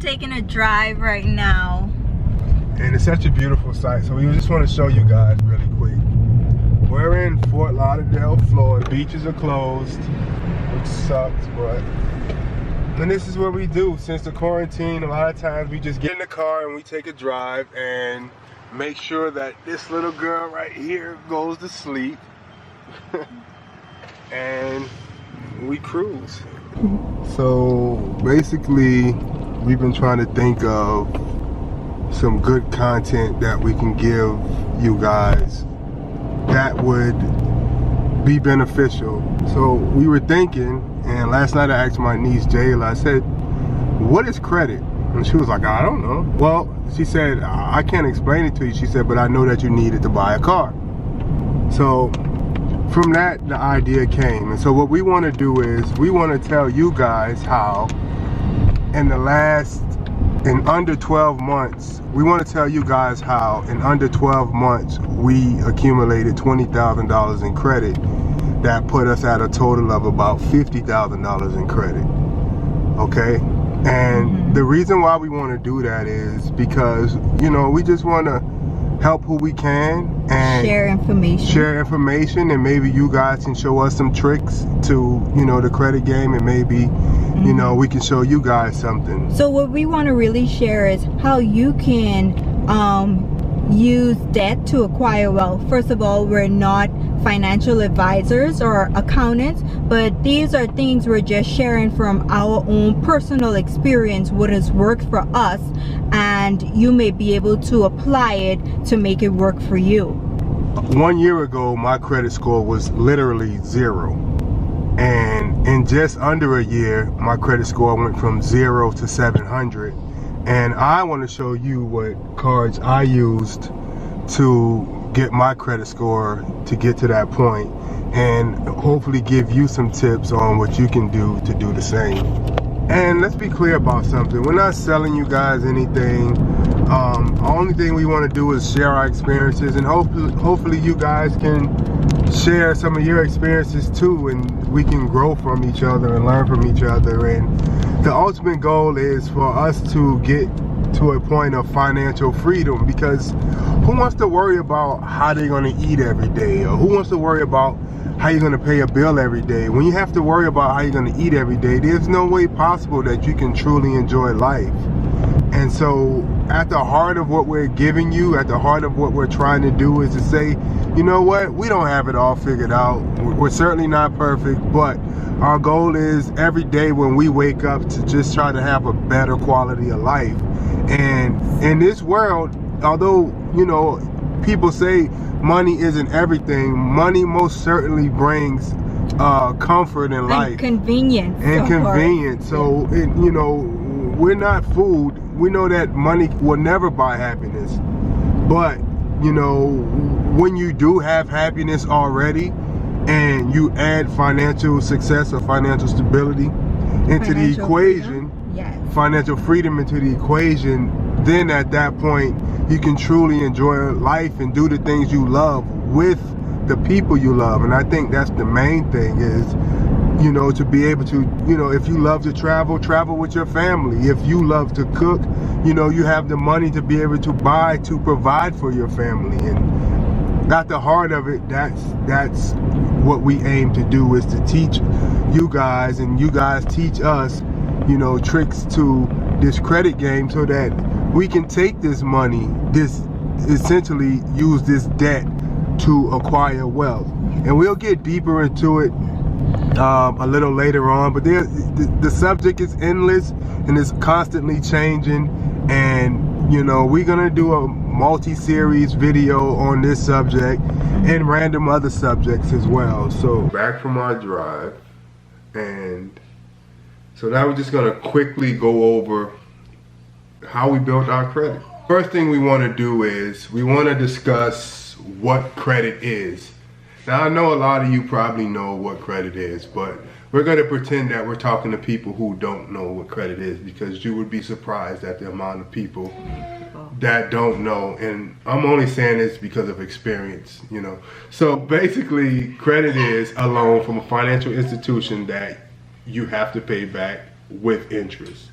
taking a drive right now. And it's such a beautiful sight. So we just want to show you guys really quick. We're in Fort Lauderdale, Florida. Beaches are closed, which sucks, but and this is what we do. Since the quarantine, a lot of times we just get in the car and we take a drive and make sure that this little girl right here goes to sleep. And we cruise. So basically, we've been trying to think of some good content that we can give you guys that would be beneficial. So we were thinking, and last night I asked my niece Jayla, I said, what is credit? And she was like, I don't know. Well, she said, I can't explain it to you. She said, but I know that you need it to buy a car. So from that, the idea came. And so what we want to do is we want to tell you guys how in under 12 months, we want to tell you guys how in under 12 months we accumulated $20,000 in credit. That put us at a total of about $50,000 in credit. Okay? And the reason why we want to do that is because, you know, we just want to help who we can and share information, and maybe you guys can show us some tricks to, you know, the credit game, and maybe you know, we can show you guys something. So what we want to really share is how you can use debt to acquire wealth. First of all, we're not financial advisors or accountants, but these are things we're just sharing from our own personal experience, what has worked for us, and you may be able to apply it to make it work for you. 1 year ago, my credit score was literally 0. And in just under a year, my credit score went from 0 to 700. And I want to show you what cards I used to get my credit score to get to that point, and hopefully give you some tips on what you can do to do the same. And let's be clear about something. We're not selling you guys anything. The only thing we want to do is share our experiences, and hopefully you guys can share some of your experiences too, and we can grow from each other and learn from each other. And the ultimate goal is for us to get to a point of financial freedom, because who wants to worry about how they're going to eat every day, or who wants to worry about how you're going to pay a bill every day? When you have to worry about how you're going to eat every day, there's no way possible that you can truly enjoy life. And so at the heart of what we're giving you, at the heart of what we're trying to do, is to say, you know what, we don't have it all figured out. We're certainly not perfect, but our goal is every day when we wake up to just try to have a better quality of life. And in this world, although, you know, people say money isn't everything, money most certainly brings comfort in life. And convenience. And convenience. So, you know, we're not fooled. We know that money will never buy happiness. But, you know, when you do have happiness already, and you add financial success or financial stability into the equation, financial freedom into the equation, then at that point you can truly enjoy life and do the things you love with the people you love. And I think that's the main thing, is, you know, to be able to, you know, if you love to travel, travel with your family. If you love to cook, you know, you have the money to be able to buy, to provide for your family. And at the heart of it, that's what we aim to do, is to teach you guys, and you guys teach us, you know, tricks to this credit game, so that we can take this money, essentially use this debt to acquire wealth. And we'll get deeper into it a little later on, but the subject is endless and it's constantly changing. And, you know, we're gonna do a multi-series video on this subject and random other subjects as well. So back from our drive, and so now we're just gonna quickly go over how we built our credit. First thing we want to do is we want to discuss what credit is. Now, I know a lot of you probably know what credit is, but we're going to pretend that we're talking to people who don't know what credit is, because you would be surprised at the amount of people that don't know. And I'm only saying this because of experience, you know. So basically, credit is a loan from a financial institution that you have to pay back with interest.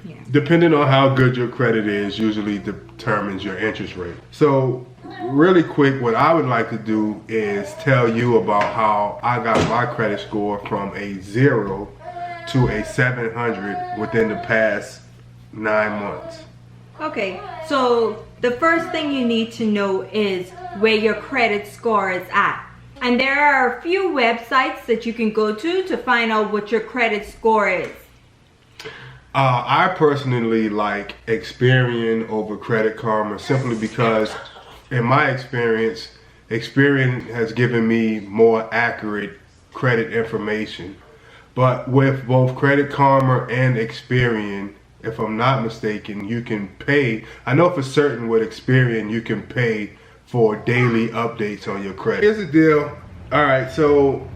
Yes. depending on how good your credit is, usually determines your interest rate. So really quick, what I would like to do is tell you about how I got my credit score from a 0 to a 700 within the past 9 months. Okay, so the first thing you need to know is where your credit score is at. And there are a few websites that you can go to find out what your credit score is. I personally like Experian over Credit Karma simply because in my experience, Experian has given me more accurate credit information. But with both Credit Karma and Experian, if I'm not mistaken, you can pay. I know for certain with Experian, you can pay for daily updates on your credit. Here's the deal. All right, so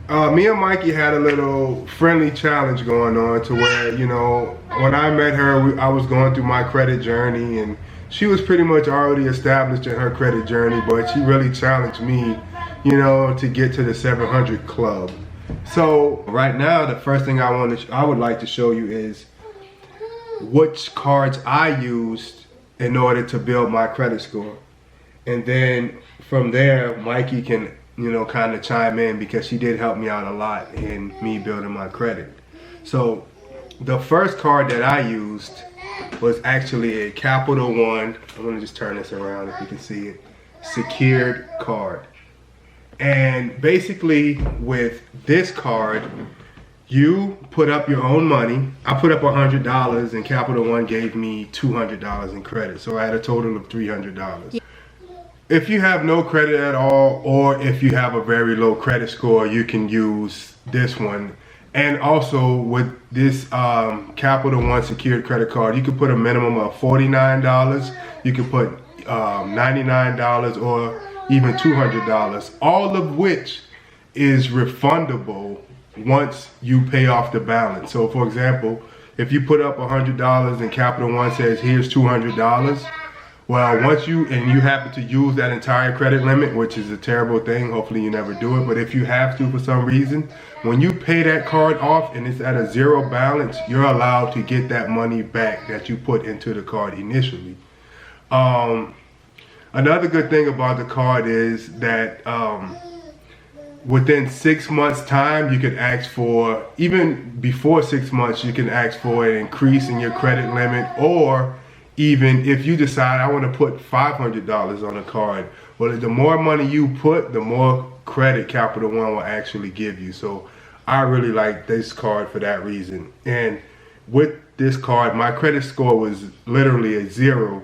me and Mikey had a little friendly challenge going on to where, you know, when I met her, I was going through my credit journey, and she was pretty much already established in her credit journey, but she really challenged me, you know, to get to the 700 club. So right now, the first thing I would like to show you is which cards I used in order to build my credit score. And then from there, Mikey can, you know, kind of chime in because she did help me out a lot in me building my credit. So the first card that I used was actually a Capital One. I'm gonna just turn this around if you can see it. Secured card. And basically with this card, you put up your own money. I put up $100 and Capital One gave me $200 in credit. So I had a total of $300. If you have no credit at all, or if you have a very low credit score, you can use this one. And also with this Capital One secured credit card, you can put a minimum of $49. You can put $99 or even $200, all of which is refundable once you pay off the balance. So for example, if you put up $100 and Capital One says here's $200, well, once you happen to use that entire credit limit, which is a terrible thing, hopefully you never do it, but if you have to for some reason, when you pay that card off and it's at a zero balance, you're allowed to get that money back that you put into the card initially. Another good thing about the card is that within 6 months time, you could ask for, even before 6 months, you can ask for an increase in your credit limit, or even if you decide I want to put $500 on a card, well, the more money you put, the more credit Capital One will actually give you. So I really like this card for that reason. And with this card, my credit score was literally a 0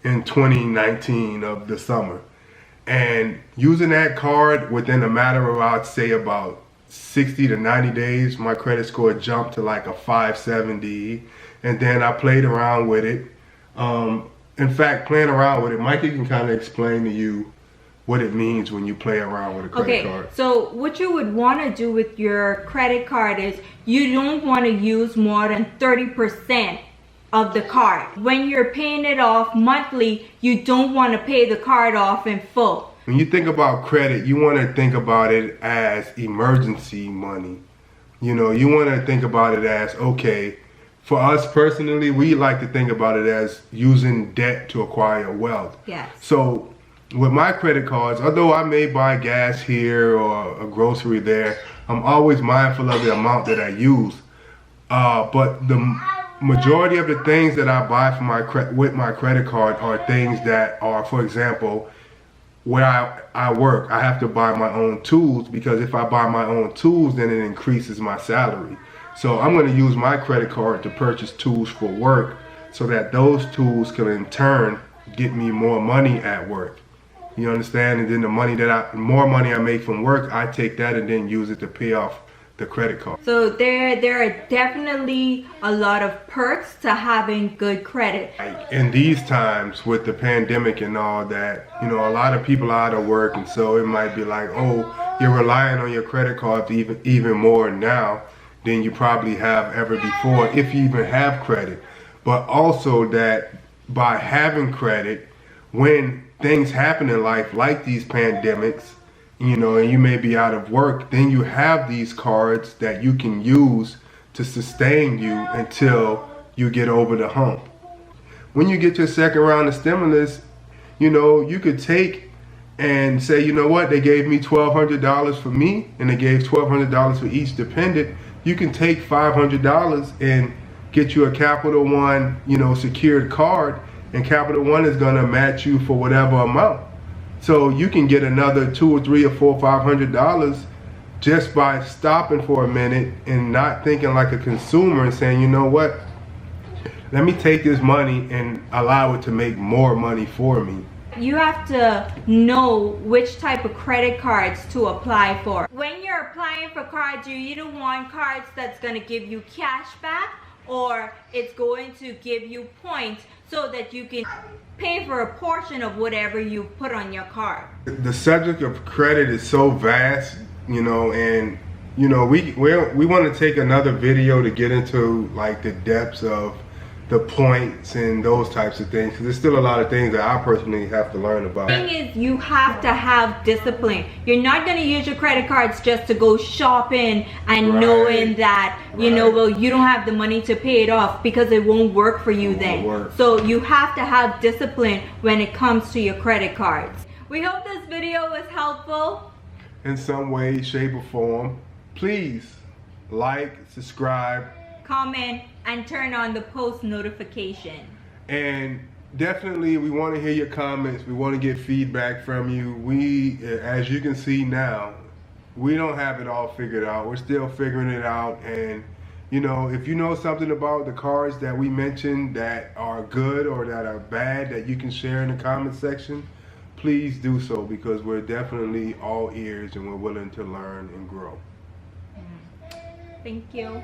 in 2019 of the summer. And using that card within a matter of, I'd say about 60 to 90 days, my credit score jumped to like a 570. And then I played around with it. In fact, playing around with it, Mikey can kind of explain to you what it means when you play around with a credit card. So what you would want to do with your credit card is you don't want to use more than 30% of the card. When you're paying it off monthly, you don't want to pay the card off in full. When you think about credit, you want to think about it as emergency money. You know, you want to think about it as, okay, for us personally, we like to think about it as using debt to acquire wealth. Yes. So with my credit cards, although I may buy gas here or a grocery there, I'm always mindful of the amount that I use. But the majority of the things that I buy for with my credit card are things that are, for example, where I work, I have to buy my own tools, because if I buy my own tools, then it increases my salary. So I'm going to use my credit card to purchase tools for work so that those tools can in turn get me more money at work. You understand? And then the money more money I make from work, I take that and then use it to pay off the credit card. So there are definitely a lot of perks to having good credit. In these times with the pandemic and all that, you know, a lot of people are out of work, and so it might be like, oh, you're relying on your credit card even more now than you probably have ever before, if you even have credit. But also that by having credit, when things happen in life like these pandemics, you know, and you may be out of work, then you have these cards that you can use to sustain you until you get over the hump. When you get your second round of stimulus, you know, you could take and say, you know what, they gave me $1,200 for me, and they gave $1,200 for each dependent. You can take $500 and get you a Capital One, you know, secured card, and Capital One is gonna match you for whatever amount. So you can get another $200 or $300 or $400 or $500 just by stopping for a minute and not thinking like a consumer and saying, you know what, let me take this money and allow it to make more money for me. You have to know which type of credit cards to apply for. When you're applying for cards, you either want cards that's going to give you cash back, or it's going to give you points so that you can pay for a portion of whatever you put on your card. The subject of credit is so vast, you know, and you know, we want to take another video to get into like the depths of the points and those types of things, because there's still a lot of things that I personally have to learn about. The thing is, you have to have discipline. You're not going to use your credit cards just to go shopping and knowing that, you know, well, you don't have the money to pay it off, because it won't work for you then. So you have to have discipline when it comes to your credit cards. We hope this video was helpful in some way, shape, or form. Please like, subscribe, comment, and turn on the post notification. And definitely we want to hear your comments. We want to get feedback from you. We, as you can see now, we don't have it all figured out. We're still figuring it out. And you know, if you know something about the cards that we mentioned that are good or that are bad that you can share in the comment section, please do so, because we're definitely all ears and we're willing to learn and grow. Thank you.